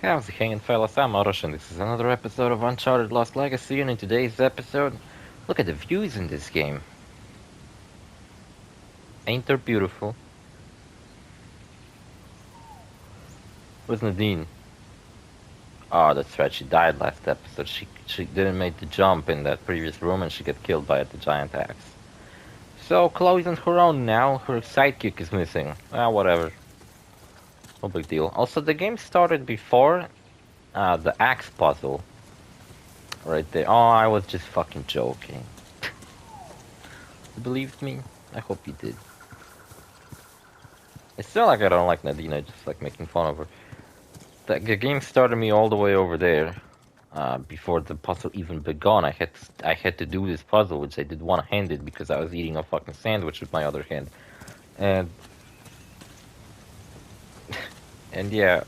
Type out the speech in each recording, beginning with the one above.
How's it hanging, fellas? I'm OrosZ, and this is another episode of Uncharted Lost Legacy, and in today's episode, look at the views in this game. Ain't they beautiful? Where's Nadine? Oh, that's right, she died last episode. She didn't make the jump in that previous room, and she got killed by the giant axe. So, Chloe's on her own now, her sidekick is missing. Ah, whatever. No big deal. Also, the game started before the axe puzzle. Right there. Oh, I was just fucking joking. You believed me? I hope you did. It's not like I don't like Nadine, I just like making fun of her. The game started me all the way over there. Before the puzzle even begun, I had to do this puzzle, which I did one-handed because I was eating a fucking sandwich with my other hand. And... and yeah,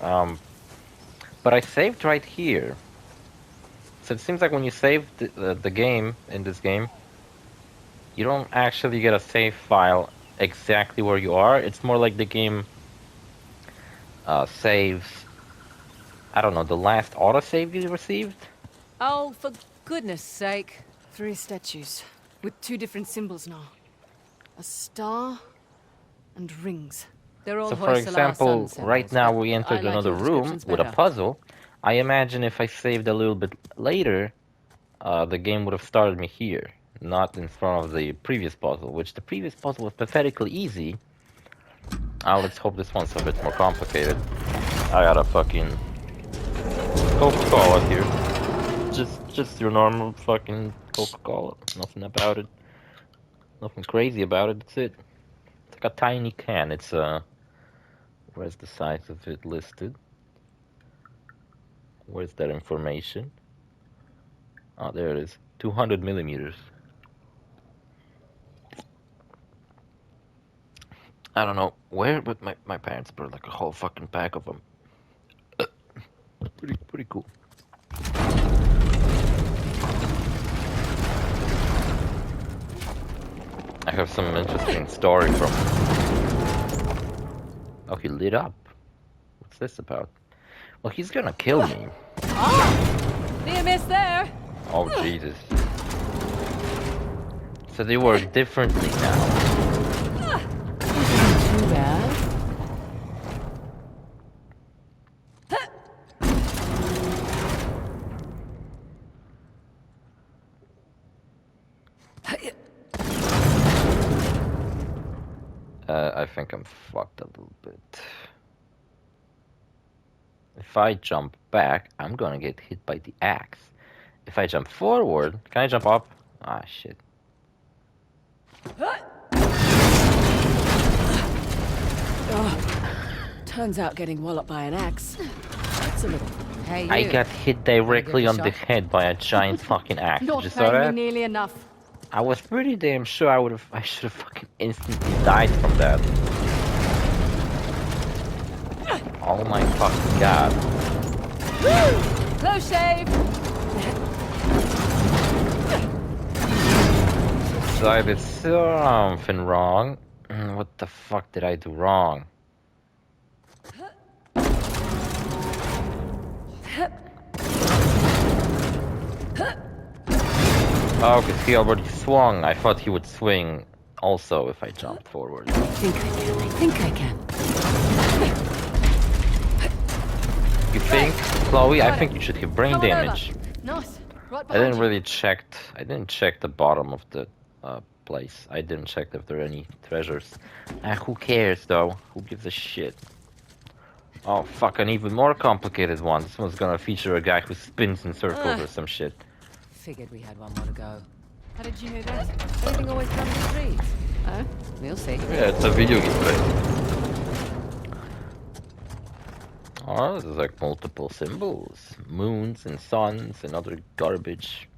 but I saved right here. So it seems like when you save the game, in this game, you don't actually get a save file exactly where you are. It's more like the game saves, I don't know, the last autosave you received? Oh, for goodness sake. 3 statues, with 2 different symbols now. A star and rings. They're all So for example, right now we entered another room with a puzzle. I imagine if I saved a little bit later, the game would have started me here, not in front of the previous puzzle, which the previous puzzle was pathetically easy. Let's hope this one's a bit more complicated. I got a fucking Coca-Cola here. Just your normal fucking Coca-Cola. Nothing about it. Nothing crazy about it, that's it. It's like a tiny can. It's where's the size of it listed? Where's that information? Oh, there it is. 200 millimeters. I don't know where, but my parents brought like a whole fucking pack of them. Pretty cool. I have some interesting story from... Oh, he lit up. What's this about? Well, he's gonna kill me. Oh! Near miss there! Oh, Jesus. So they work differently now. Too bad. I think I'm fucked a little bit. If I jump back, I'm gonna get hit by the axe. If I jump forward, can I jump up? Ah, shit. Oh, turns out getting walloped by an axe. That's a little... Hey, you. I got hit directly on the head by a giant fucking axe. Not Did you saw that? nearly enough. I was pretty damn sure I should have fucking instantly died from that. Oh my fucking god. Woo! Close shave! So I did something wrong. What the fuck did I do wrong? Oh, because he already swung. I thought he would swing also if I jumped forward. I think I can. You think, Chloe? I think you should have brain damage. Nice. Right I didn't check the bottom of the place. I didn't check if there are any treasures. Who cares though? Who gives a shit? Oh fuck, an even more complicated one. This one's gonna feature a guy who spins in circles or some shit. Figured we had one more to go. How did you know that? Everything always comes in threes. Oh, we'll see. Yeah, it's a video game play. Oh, there's like multiple symbols. Moons and suns and other garbage.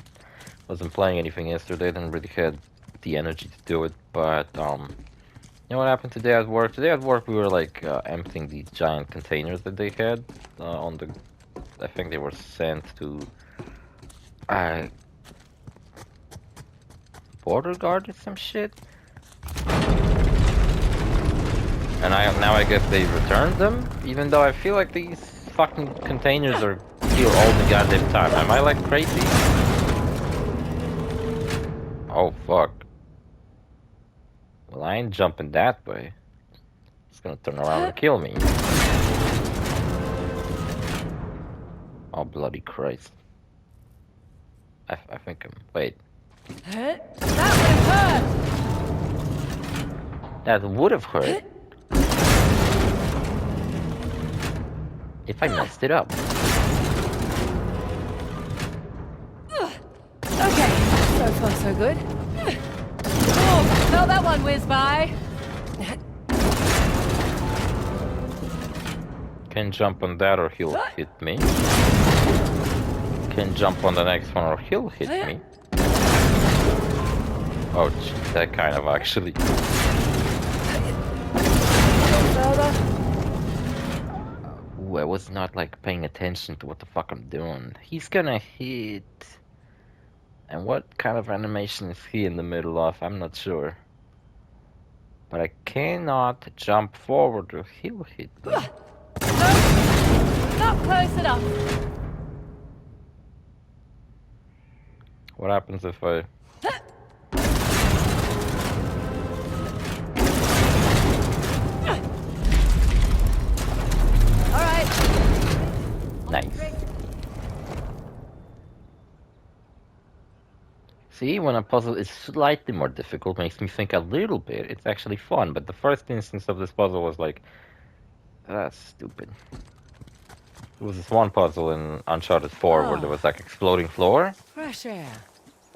Wasn't playing anything yesterday, didn't really had the energy to do it, but you know what happened today at work? Today at work we were like emptying these giant containers that they had on the... I think they were sent to... border guard or some shit. And now I guess they returned them, even though I feel like these fucking containers are here all the goddamn time? Am I like crazy? Oh fuck. Well, I ain't jumping that way. It's gonna turn around and kill me. Oh bloody Christ. I think I'm... Wait. That would have hurt! That would have hurt. If I messed it up. Okay, so far so good. Oh, felt that one whiz by. Can jump on that or he'll hit me. Can jump on the next one or he'll hit me. Oh, geez, that kind of actually. Ooh, I was not like paying attention to what the fuck I'm doing. He's gonna hit. And what kind of animation is he in the middle of? I'm not sure. But I cannot jump forward or he'll hit me. Not close enough. What happens if I... Alright. Nice. See, when a puzzle is slightly more difficult, makes me think a little bit. It's actually fun, but the first instance of this puzzle was like... That's stupid. There was this one puzzle in Uncharted 4 where there was like exploding floor. Fresh air.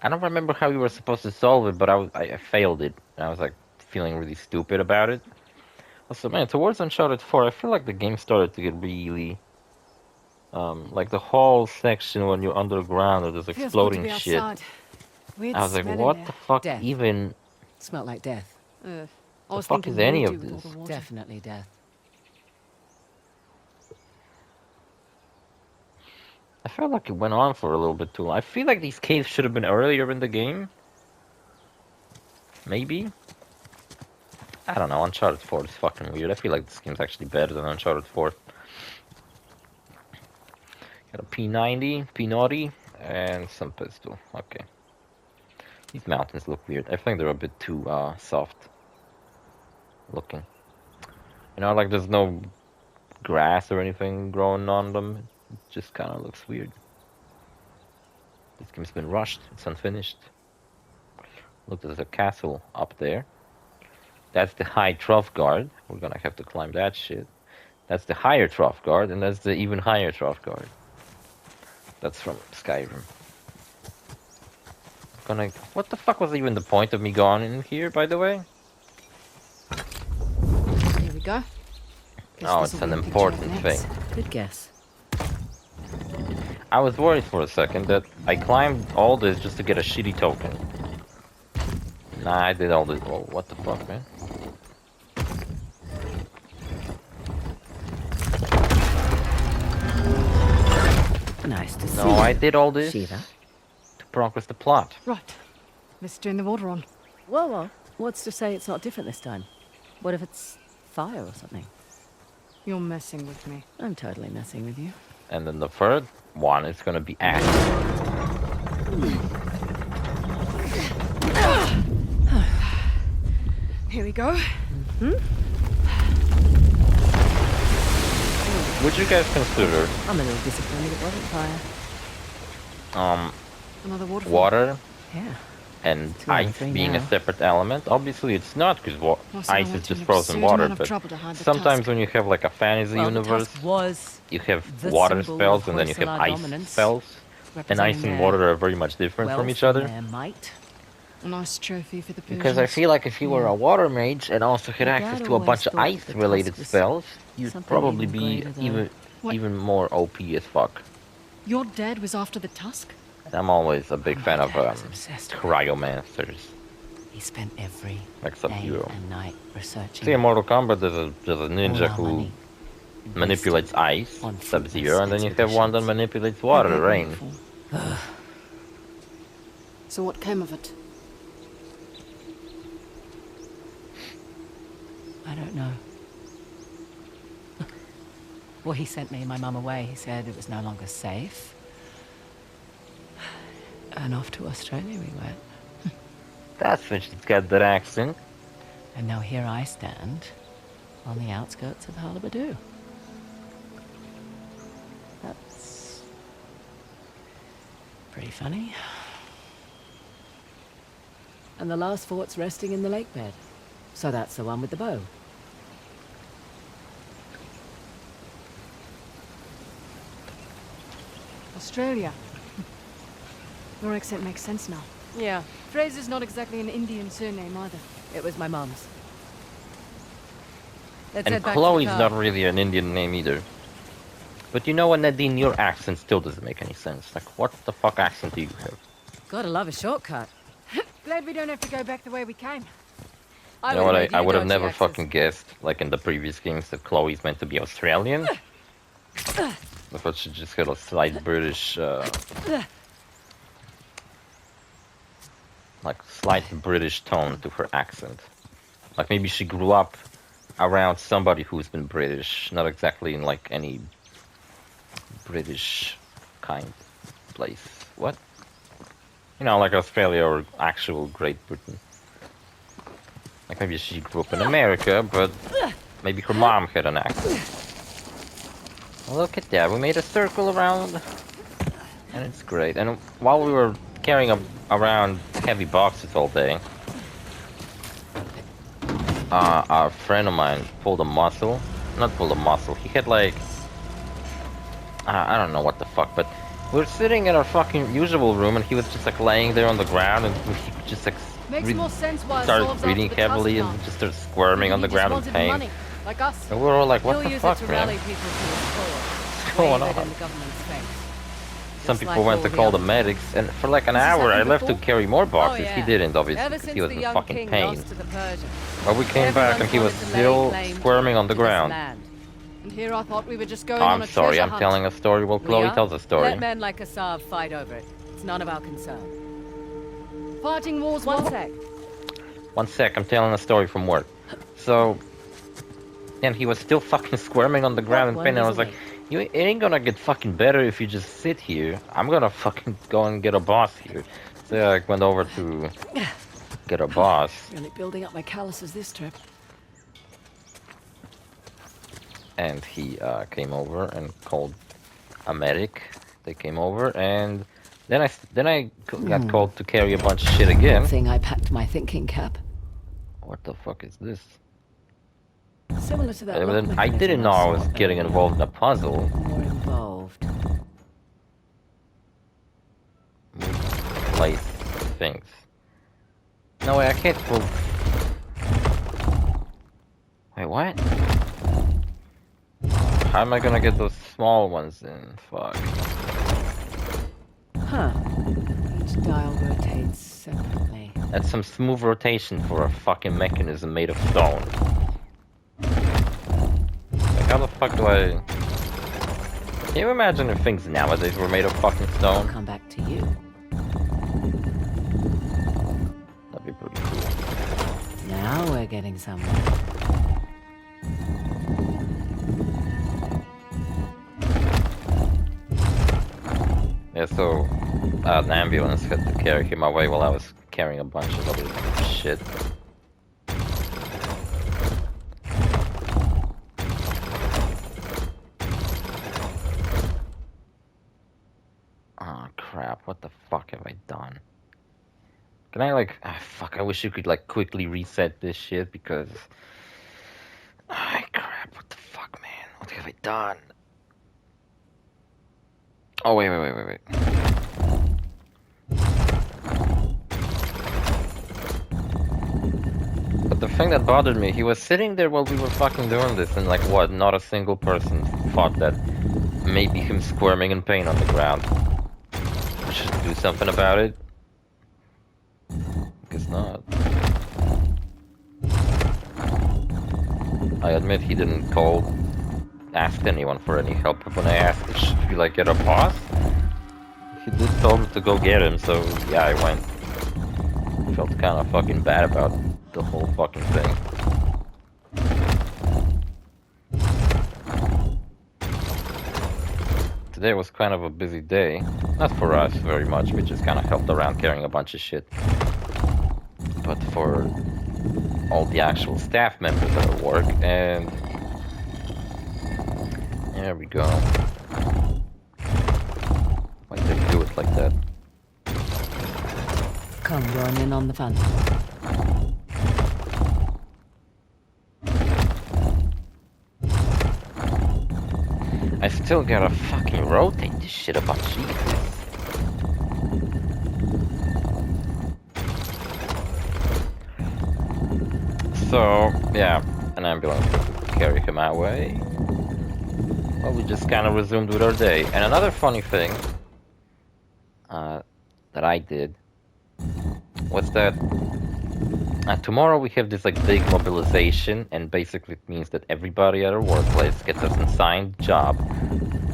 I don't remember how we were supposed to solve it, but I failed it. I was like feeling really stupid about it. Also, man, towards Uncharted 4, I feel like the game started to get really... like the whole section when you're underground or there's exploding shit. I was like, what the fuck Death. even... Smelled like death. I The was fuck thinking is any mildew of with all this? the water. Definitely death. I felt like it went on for a little bit too long. I feel like these caves should have been earlier in the game. Maybe? I don't know, Uncharted 4 is fucking weird. I feel like this game's actually better than Uncharted 4. Got a P90, P90, and some pistol. Okay. These mountains look weird. I think they're a bit too soft looking. You know, like there's no grass or anything growing on them. It just kind of looks weird. This game's been rushed. It's unfinished. Look, there's a castle up there. That's the high trough guard. We're gonna have to climb that shit. That's the higher trough guard, and that's the even higher trough guard. That's from Skyrim. What the fuck was even the point of me going in here, by the way? Here we go. Oh, it's an important thing. Good guess. I was worried for a second that I climbed all this just to get a shitty token. Nah, I did all this. Oh, what the fuck, man? Nice to see No, I did all this Shiva. to progress the plot. Right. Let's turn the water on. Well, what's to say it's not different this time? What if it's fire or something? You're messing with me. I'm totally messing with you. And then the third one is gonna be acid. Here we go. Would you guys consider I'm a little disappointed it wasn't fire. Another waterfall. water Yeah. and 2 out of ice 3 being a now. separate element? Obviously, it's not because Also, ice I is went to just an frozen absurd water. amount of But trouble to hide the sometimes tusk. when you have like a fantasy Well, the universe, tusk was you have the water symbol spells of and then you have Hoysala ice dominance, spells. And ice representing and their water are very much different from wealth each and other. their might. A nice trophy for the Persians. Because I feel like if you were a water mage and also had My access dad to a bunch always of thought the ice-related tusk was spells, you'd something probably even be greater than- What? even more OP as fuck. Your dad was after the tusk? And I'm always a big My fan of dad was obsessed with it. cryomancers, He spent every like day Sub-Zero. and night researching. See, in Mortal Kombat, there's a ninja all our who money manipulates ice, on Sub-Zero, and then you have fruitless one that expeditions. manipulates water, Okay, rain. wonderful. So what came of it? I don't know. Well, he sent me and my mum away. He said it was no longer safe. And off to Australia we went. That's when she's got that accent. And now here I stand on the outskirts of Hullabaloo. That's pretty funny. And the last fort's resting in the lake bed. So that's the one with the bow. Australia. Your accent makes sense now. Yeah, Fraser's not exactly an Indian surname either. It was my mum's. Let's And head back to the Chloe's car. not really an Indian name either. But you know what, Nadine, your accent still doesn't make any sense. Like, what the fuck accent do you have? Gotta love a shortcut. Glad we don't have to go back the way we came. You know what, I would have never fucking guessed, like in the previous games, that Chloe's meant to be Australian. I thought she just had a slight British, like, slight British tone to her accent. Like, maybe she grew up around somebody who's been British, not exactly in, like, any British kind of place. What? You know, like Australia or actual Great Britain. Like, maybe she grew up in America, but maybe her mom had an accent. Look at that, we made a circle around, and it's great. And while we were carrying around heavy boxes all day, a friend of mine pulled a muscle. Not pulled a muscle, he had like... I don't know what the fuck, but we were sitting in our fucking usual room and he was just like laying there on the ground and he just like... Makes more sense why started breathing heavily and just started squirming on the ground in pain. Money, like us. And we were all like, what He'll the use fuck, it to man? rally people to his cause. What's going Wave it on? in the government's face. Some Just people like went to all call the the others. medics, and for like an This has hour I happened left to before? carry more boxes. Oh, He yeah. didn't, obviously, Ever because since he was the in young fucking king pain. lost to the Persians, But we came back and he was everyone's still wanted to lay claim squirming on the to this ground. land. And here I thought we were just going Oh, on I'm a sorry, treasure I'm hunt. telling a story while We Chloe are? tells a story. Let men like Assad fight over it. It's none of our concern. Fighting wars One won't- sec. One sec, I'm telling a story from work. So, and he was still fucking squirming on the ground in One pain, and I was doesn't like, it ain't gonna get fucking better if you just sit here. I'm gonna fucking go and get a boss here. So I went over to get a boss. Really building up my calluses this trip. And he came over and called a medic. They came over, and then I got called to carry a bunch of shit again. Thing I packed my thinking cap. What the fuck is this? Similar to that. And lock then I mechanism didn't know I was saw getting earlier. involved in a puzzle. More involved. Place things. No way, I can't pull. Wait, what? How am I gonna get those small ones in? Fuck. Huh. Each dial rotates separately. That's some smooth rotation for a fucking mechanism made of stone. Like, how the fuck do I... Can you imagine if things nowadays were made of fucking I'll stone? come back to you. That'd be pretty cool. Now we're getting somewhere. Yeah, so an ambulance had to carry him away while I was carrying a bunch of other shit. Oh crap, what the fuck have I done? Can I like... Ah, fuck, I wish you could like quickly reset this shit because... Ah, crap, what the fuck, man? What have I done? Oh, wait. But the thing that bothered me, he was sitting there while we were fucking doing this, and like what, not a single person thought that maybe him squirming in pain on the ground. We should do something about it. Guess not. I admit he didn't ask anyone for any help when I asked if you like get a boss. He did tell me to go get him, so yeah, I went. Felt kind of fucking bad about the whole fucking thing. today was kind of a busy day. Not for us very much, we just kind of helped around carrying a bunch of shit. But for all the actual staff members at work, and there we go. Why did they do it like that? Come join in on the fun. I still gotta fucking rotate this shit up on Jesus. So, yeah, an ambulance will carry him away. Well, we just kind of resumed with our day. And another funny thing that I did was that tomorrow we have this like big mobilization, and basically it means that everybody at our workplace gets an assigned job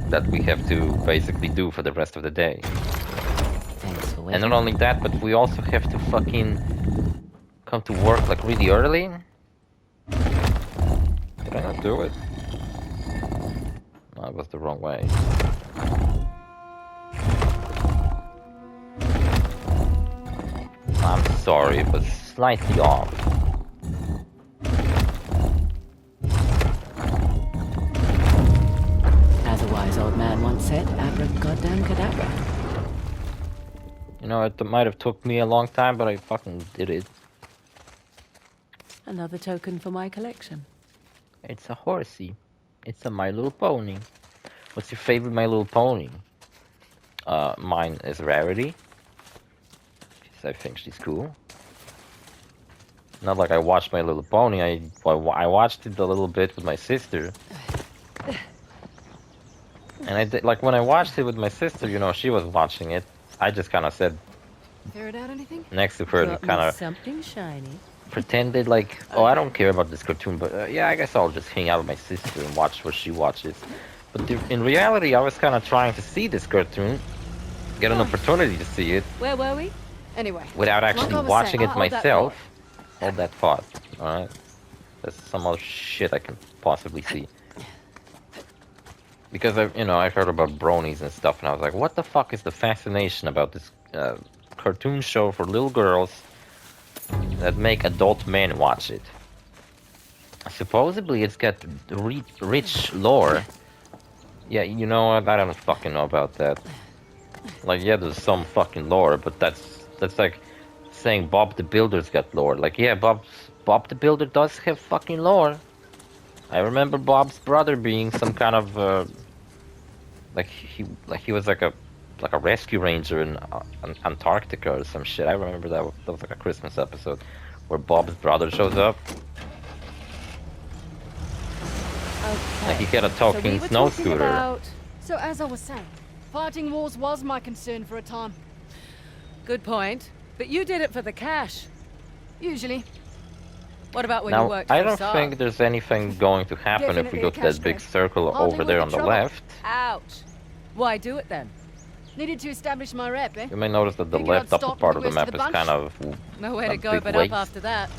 that we have to basically do for the rest of the day. Thanks for waiting. And not only that, but we also have to fucking come to work like really early. Did I not do it? No, it was the wrong way. I'm sorry, it was slightly off. As a wise old man once said, abracadabra. You know, it might have took me a long time, but I fucking did it. Another token for my collection. It's a horsey. It's a My Little Pony. What's your favorite My Little Pony? Mine is Rarity. Because I think she's cool. Not like I watched My Little Pony. I watched it a little bit with my sister. And I did, like when I watched it with my sister, you know, she was watching it. I just kind of said Ferret out anything? next to her and Got me kind of something shiny. pretended like, oh, I don't care about this cartoon, but yeah, I guess I'll just hang out with my sister and watch what she watches. But in reality, I was kind of trying to see this cartoon, get an opportunity to see it, Where were we? Anyway, without like actually I was watching saying, it hold that myself. Hold that thought, alright? There's some other shit I can possibly see. Because I heard about bronies and stuff, and I was like, what the fuck is the fascination about this cartoon show for little girls that make adult men watch it? Supposedly it's got rich lore. Yeah, you know what? I don't fucking know about that. Like, yeah, there's some fucking lore, but that's like saying Bob the Builder's got lore. Like, yeah, Bob the Builder does have fucking lore. I remember Bob's brother being some kind of he was like a rescue ranger in Antarctica or some shit. I remember that was like a Christmas episode where Bob's brother shows up. Okay. Like he had a talking so we snow were talking scooter. about... so as I was saying, fighting wars was my concern for a time. Good point. But you did it for the cash. Usually. What about when Now, you worked I for don't SAR? think there's anything going to happen if we Definitely go a to cash that big grab. circle Hardly over there worth on the the trouble. left. Ouch. Why do it then? Needed to establish my rep, eh? You may notice that the Figured I'd left upper start part with of the the worst map of is the kind of Nowhere a to go big but waste. up after that.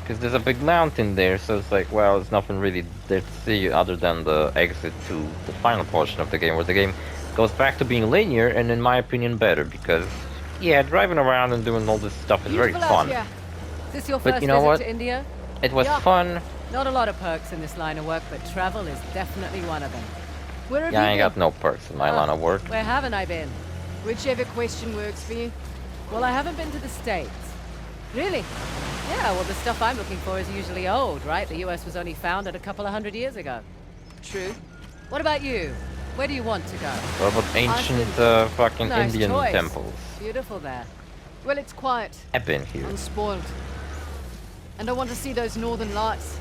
Because there's a big mountain there, so it's like, well, there's nothing really there to see other than the exit to the final portion of the game, where the game goes back to being linear, and in my opinion, better, because, yeah, driving around and doing all this stuff is very Beautiful out fun. here. Is this your But first you know visit what? to India? It was Yeah. fun. Not a lot of perks in this line of work, but travel is definitely one of them. Where have Yeah, I you ain't been? got no perks in my Oh. line of work. Where haven't I been? Whichever question works for you. Well, I haven't been to the States. Really? Yeah, well, the stuff I'm looking for is usually old, right? The US was only founded a couple of hundred years ago. True. What about you? Where do you want to go? What about ancient fucking Nice Indian choice. temples? Beautiful there. Well, it's quiet. I've been here. Unspoiled. And I want to see those northern lights.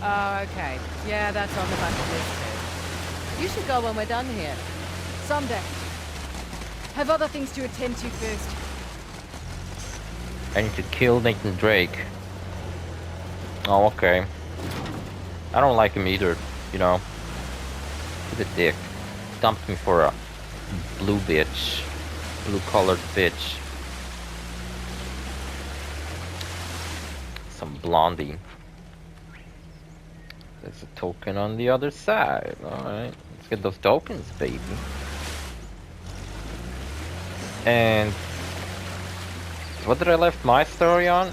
Oh, okay. Yeah, that's on the bucket list too. You should go when we're done here. Someday. Have other things to attend to first. I need to kill Nathan Drake. Oh, okay. I don't like him either, you know. He's a dick. Dumped me for a blue bitch. Blue-colored bitch. Some blondie. There's a token on the other side. Alright, let's get those tokens, baby. And what did I left my story on?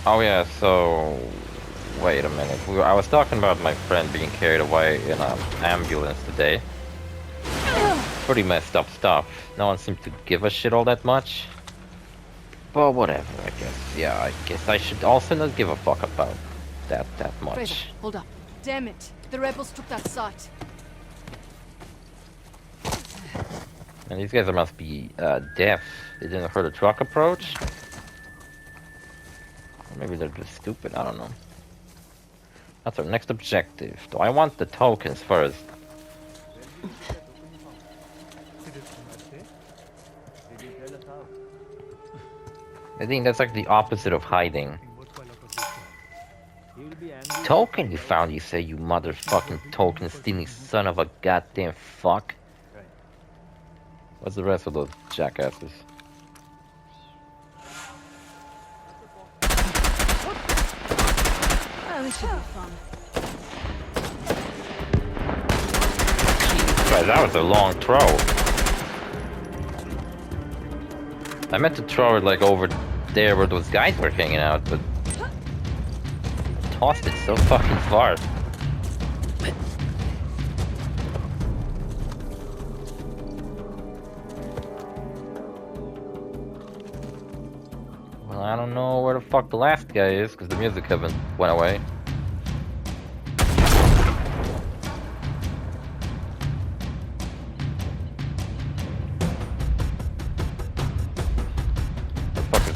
Oh yeah, so wait a minute. I was talking about my friend being carried away in an ambulance today. Pretty messed up stuff. No one seemed to give a shit all that much. But whatever, I guess. Yeah, I guess I should also not give a fuck about that much. Fraser, hold up. Damn it. The rebels took that site. And these guys must be deaf. They didn't hear the truck approach. Or maybe they're just stupid, I don't know. That's our next objective. Do I want the tokens first? I think that's like the opposite of hiding. Token you found, you say, you motherfucking token stealing son of a goddamn fuck. What's the rest of those jackasses? Oh, this should be fun. Jesus Christ, that was a long throw. I meant to throw it like over there where those guys were hanging out, but I tossed it so fucking far. Well, I don't know where the fuck the last guy is, because the music haven't went away.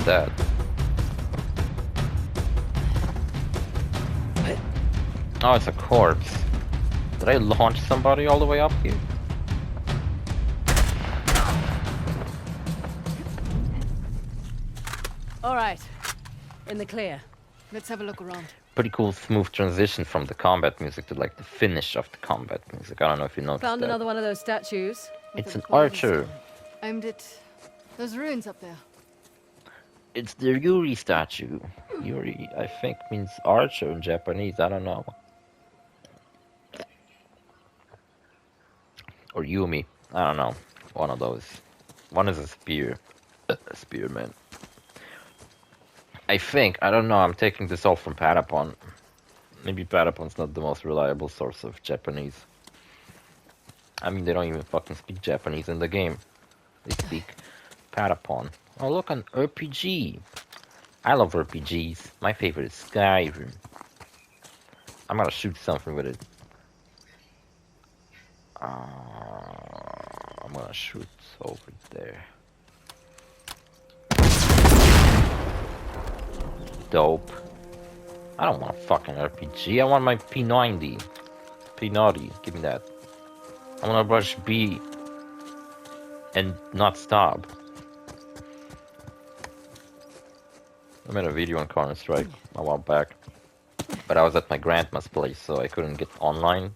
That. Oh, it's a corpse. Did I launch somebody all the way up here? All right. In the clear. Let's have a look around. Pretty cool, smooth transition from the combat music to like the finish of the combat music. I don't know if you noticed Found that. another one of those statues. It's With a an poison archer. stone. Aimed at those ruins up there. It's the Yuri statue. Yuri, I think, means archer in Japanese. I don't know. Or Yumi. I don't know. One of those. One is a spear. A spearman. I think. I don't know. I'm taking this all from Patapon. Maybe Patapon's not the most reliable source of Japanese. I mean, they don't even fucking speak Japanese in the game. They speak Patapon. Oh, look, an RPG. I love RPGs. My favorite is Skyrim. I'm gonna shoot something with it. I'm gonna shoot over there. Dope. I don't want a fucking RPG. I want my P90. P90. Give me that. I want to rush B and not stop. I made a video on Counter-Strike a while back, but I was at my grandma's place, so I couldn't get online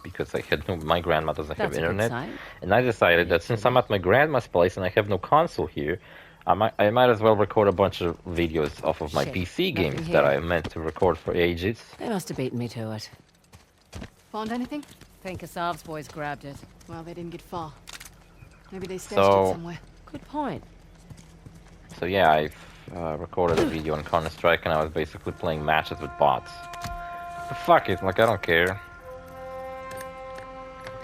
because I had no, my grandma doesn't have internet, and I decided that since I'm at my grandma's place and I have no console here, I might as well record a bunch of videos off of my PC games that I meant to record for ages. They must have beaten me to it. Found anything? Think Asav's boys grabbed it. Well, they didn't get far. Maybe they stashed So- it somewhere. Good point. So yeah, I've recorded a video on Counter-Strike and I was basically playing matches with bots. But fuck it, like I don't care.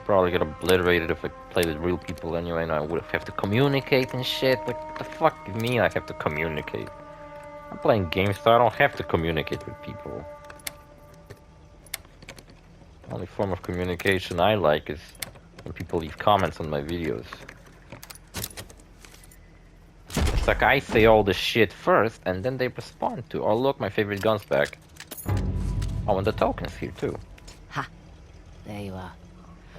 Probably get obliterated if I played with real people anyway, and I would have to communicate and shit. Like, what the fuck do you mean I have to communicate? I'm playing games so I don't have to communicate with people. The only form of communication I like is when people leave comments on my videos. It's like I say all the shit first, and then they respond to, oh look, my favorite gun's back. Oh, and the token's here too. Ha! There you are.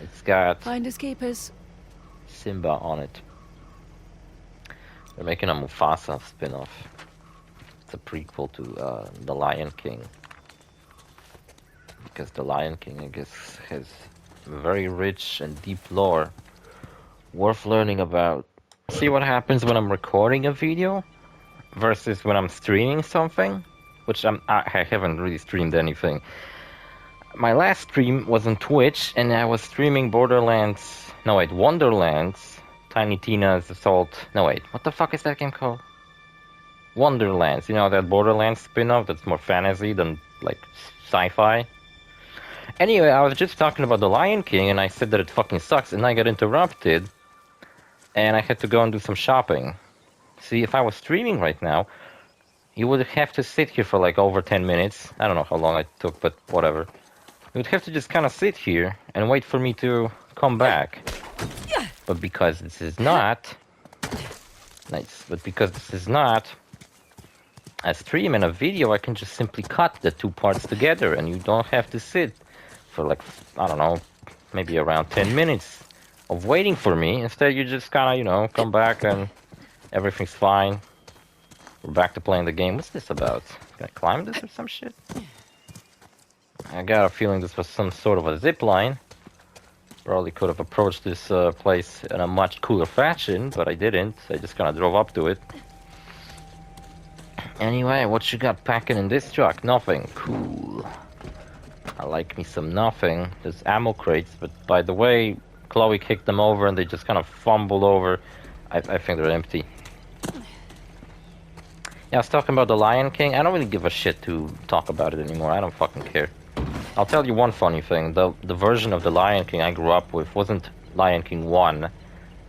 It's got Finders keepers. Simba on it. They're making a Mufasa spin-off. It's a prequel to The Lion King. Because The Lion King, I guess, has very rich and deep lore worth learning about. See what happens when I'm recording a video versus when I'm streaming something, which I haven't really streamed anything. my last stream was on Twitch, and I was streaming Borderlands. No wait, Wonderlands, Tiny Tina's Assault. No wait, what the fuck is that game called? Wonderlands. You know that Borderlands spin-off that's more fantasy than like sci-fi. Anyway, I was just talking about the Lion King, and I said that it fucking sucks, and I got interrupted, and I had to go and do some shopping. See, if I was streaming right now, you would have to sit here for like over 10 minutes. I don't know how long it took, but whatever. You would have to just kind of sit here and wait for me to come back. But because this is not... Nice. But because this is not a stream and a video, I can just simply cut the two parts together, and you don't have to sit for like, I don't know, maybe around 10 minutes of waiting for me. Instead, you just kind of, you know, come back and everything's fine. We're back to playing the game. What's this about? Can I climb this or some shit? I got a feeling this was some sort of a zip line. Probably could have approached this place in a much cooler fashion, but I didn't. I just kind of drove up to it. Anyway, what you got packing in this truck? Nothing. Cool. I like me some nothing. There's ammo crates, but by the way, Chloe kicked them over and they just kind of fumbled over. I think they're empty. Yeah, I was talking about the Lion King. I don't really give a shit to talk about it anymore. I don't fucking care. I'll tell you one funny thing. The version of the Lion King I grew up with wasn't Lion King 1.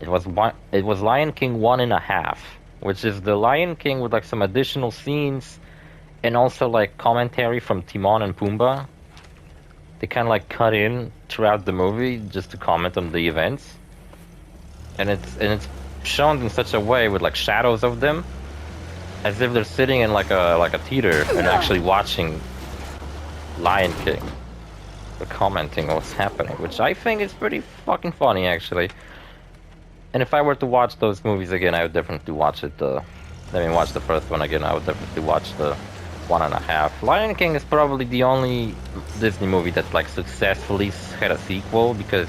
It was Lion King 1.5, which is the Lion King with like some additional scenes and also like commentary from Timon and Pumbaa. They kind of like cut in throughout the movie just to comment on the events. And it's shown in such a way with like shadows of them, as if they're sitting in like a theater and actually watching Lion King. They're commenting on what's happening, which I think is pretty fucking funny actually. And if I were to watch those movies again, I would definitely watch it. Watch the first one again. I would definitely watch the 1.5. Lion King is probably the only Disney movie that like successfully had a sequel, because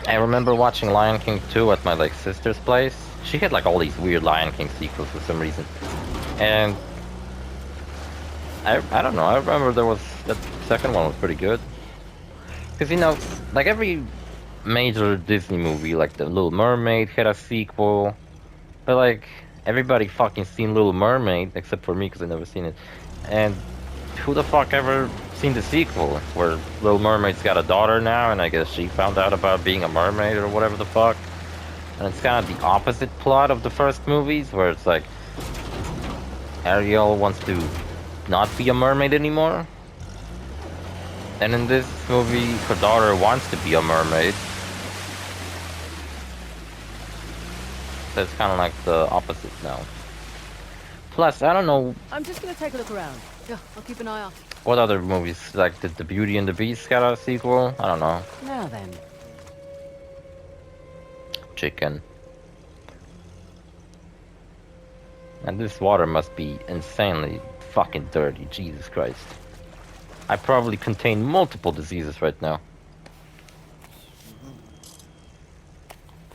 I remember watching Lion King 2 at my like sister's place. She had like all these weird Lion King sequels for some reason, and I don't know. I remember there was that second one was pretty good, because you know, like every major Disney movie, like The Little Mermaid had a sequel, but like everybody fucking seen Little Mermaid except for me because I never seen it. And who the fuck ever seen the sequel where Little Mermaid's got a daughter now, and I guess she found out about being a mermaid or whatever the fuck. And it's kind of the opposite plot of the first movies, where it's like Ariel wants to not be a mermaid anymore. And in this movie, her daughter wants to be a mermaid. So it's kind of like the opposite now. Plus, I don't know... I'm just gonna take a look around. Yeah, I'll keep an eye out. What other movies? Like, did The Beauty and the Beast got a sequel? I don't know. Now then. Chicken. And this water must be insanely fucking dirty. Jesus Christ. I probably contain multiple diseases right now.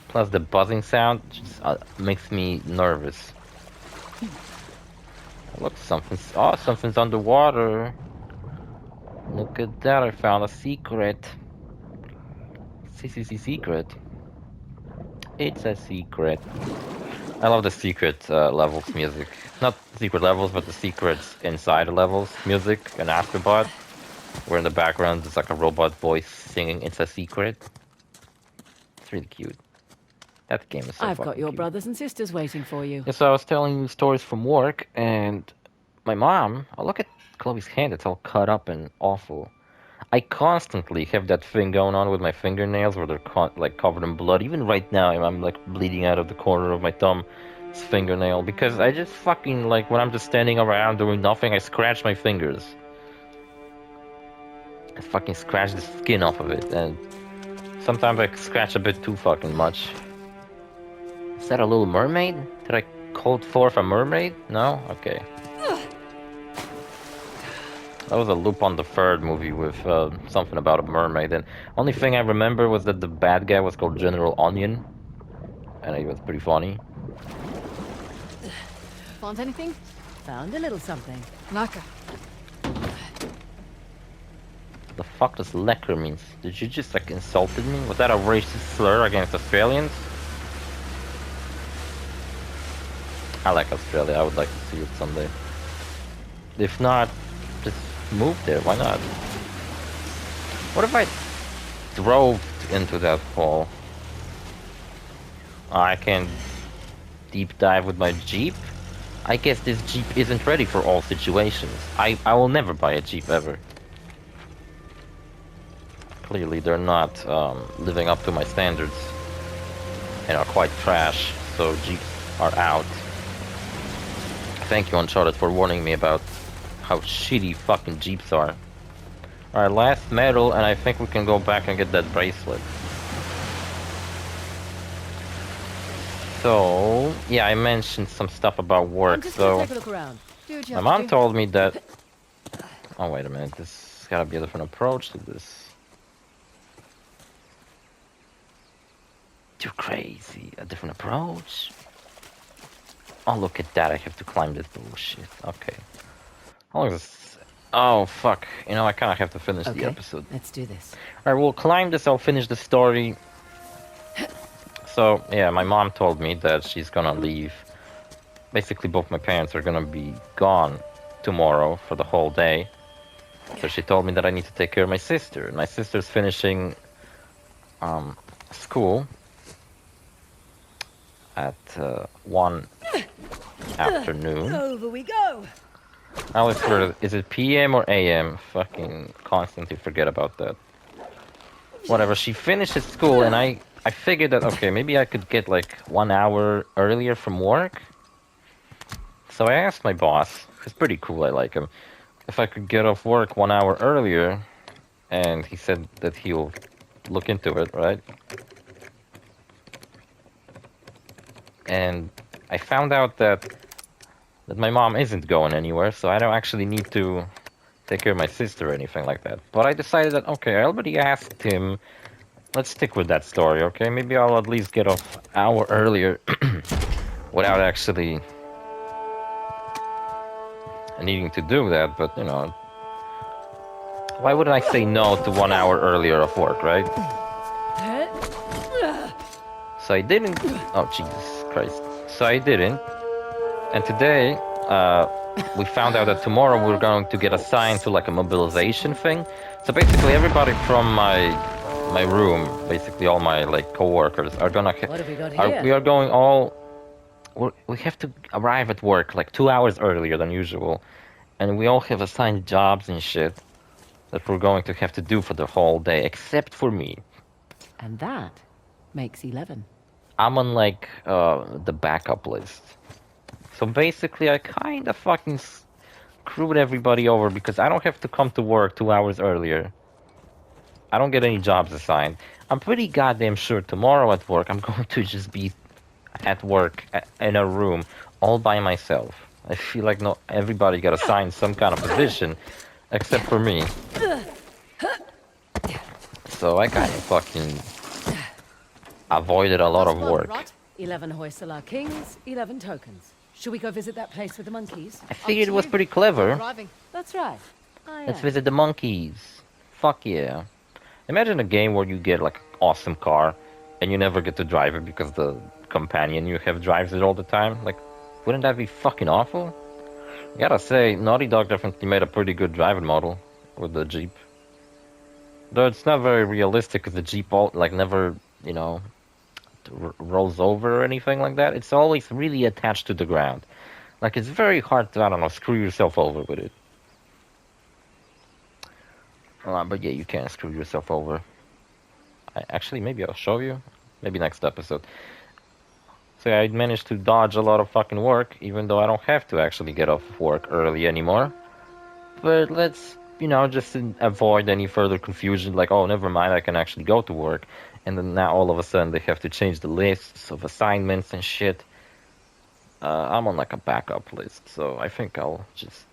Plus the buzzing sound just makes me nervous. Look, something's underwater. Look at that, I found a secret. Secret. It's a secret. I love the secret levels music. Not secret levels, but the secrets inside the levels music and ASTRO BOT. Where in the background there's like a robot voice singing "It's a Secret." It's really cute. That game is so I've got your cute. brothers and sisters waiting for you. Yeah, so I was telling you stories from work, and my mom. Oh, look at Chloe's hand; it's all cut up and awful. I constantly have that thing going on with my fingernails where they're like covered in blood. Even right now, I'm like bleeding out of the corner of my thumb's fingernail because I just fucking like when I'm just standing around doing nothing, I scratch my fingers. I fucking scratch the skin off of it, and sometimes I scratch a bit too fucking much. Is that a little mermaid? Did I call forth a mermaid? No? Okay. That was a loop on the third movie with something about a mermaid, and only thing I remember was that the bad guy was called General Onion, and he was pretty funny. Want anything? Found a little something. Naka. The fuck does lecker mean? Did you just like insulted me? Was that a racist slur against Australians? I like Australia. I would like to see it someday. If not, just move there. Why not? What if I drove into that hole? I can deep dive with my Jeep. I guess this Jeep isn't ready for all situations. I will never buy a Jeep ever. Clearly they're not living up to my standards and are quite trash, so Jeeps are out. Thank you, Uncharted, for warning me about how shitty fucking Jeeps are. Alright, last medal, and I think we can go back and get that bracelet. So, yeah, I mentioned some stuff about work, so... Take a look around. Do what you My have mom to do. told me that... Oh, wait a minute, this gotta be a different approach to this. Too crazy. A different approach? Oh, look at that, I have to climb this bullshit. Okay. How long is this? Oh, fuck. You know, I kinda have to finish the episode. Let's do this. Alright, we'll climb this, I'll finish the story. So, yeah, my mom told me that she's gonna leave. Basically, both my parents are gonna be gone tomorrow for the whole day. So she told me that I need to take care of my sister. My sister's finishing school at 1 afternoon. Over we go. I always forget, is it PM or AM? Fucking constantly forget about that. Whatever, she finishes school and I figured that, okay, maybe I could get like 1 hour earlier from work. So I asked my boss, who's pretty cool, I like him, if I could get off work 1 hour earlier, and he said that he'll look into it, right? And I found out that my mom isn't going anywhere, so I don't actually need to take care of my sister or anything like that. But I decided that, okay, I already asked him. Let's stick with that story, okay? Maybe I'll at least get off an hour earlier without actually needing to do that, but, you know, why wouldn't I say no to 1 hour earlier of work, right? So I didn't... Oh, Jesus Christ. So I didn't. And today, we found out that tomorrow we're going to get assigned to like a mobilization thing. So basically everybody from my room, basically all my like co-workers are gonna... What have we got here? We are going all... We have to arrive at work like 2 hours earlier than usual. And we all have assigned jobs and shit that we're going to have to do for the whole day, except for me. And that makes 11. I'm on like the backup list. So basically I kinda fucking screwed everybody over because I don't have to come to work 2 hours earlier. I don't get any jobs assigned. I'm pretty goddamn sure tomorrow at work I'm going to just be at work in a room all by myself. I feel like no everybody got assigned some kind of position except for me. So I kind of fucking avoided a lot of work. 11 Hoysala Kings, 11 tokens. Should we go visit that place with the monkeys? I figured it was pretty clever. Driving. That's right. Let's visit the monkeys. Fuck yeah. Imagine a game where you get like an awesome car and you never get to drive it because the companion you have drives it all the time. Like, wouldn't that be fucking awful? I gotta say, Naughty Dog definitely made a pretty good driving model with the Jeep. Though it's not very realistic because the Jeep like never, you know, rolls over or anything like that. It's always really attached to the ground. Like, it's very hard to, I don't know, screw yourself over with it. But yeah, you can screw yourself over. Actually, maybe I'll show you. Maybe next episode. So yeah, I managed to dodge a lot of fucking work, even though I don't have to actually get off work early anymore. But let's, you know, just avoid any further confusion, like, oh, never mind, I can actually go to work. And then now all of a sudden they have to change the lists of assignments and shit. I'm on like a backup list, so I think I'll just...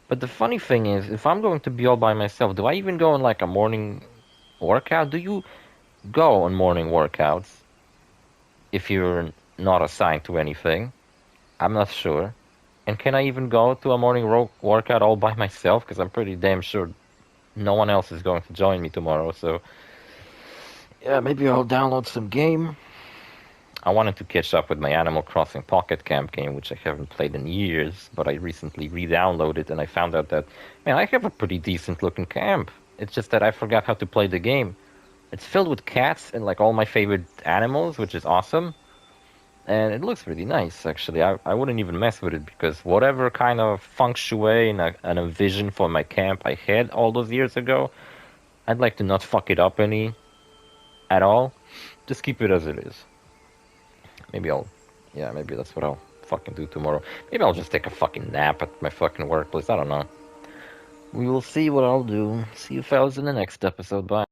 But the funny thing is, if I'm going to be all by myself, do I even go on like a morning workout? Do you go on morning workouts if you're not assigned to anything? I'm not sure. And can I even go to a morning workout all by myself? Because I'm pretty damn sure no one else is going to join me tomorrow, so yeah, maybe I'll download some game. I wanted to catch up with my Animal Crossing Pocket Camp game, which I haven't played in years, but I recently re-downloaded and I found out that, man, I have a pretty decent looking camp. It's just that I forgot how to play the game. It's filled with cats and like all my favorite animals, which is awesome. And it looks really nice, actually. I wouldn't even mess with it because whatever kind of feng shui and a vision for my camp I had all those years ago, I'd like to not fuck it up any at all. Just keep it as it is. Maybe yeah, maybe that's what I'll fucking do tomorrow. Maybe I'll just take a fucking nap at my fucking workplace. I don't know. We will see what I'll do. See you fellas in the next episode. Bye.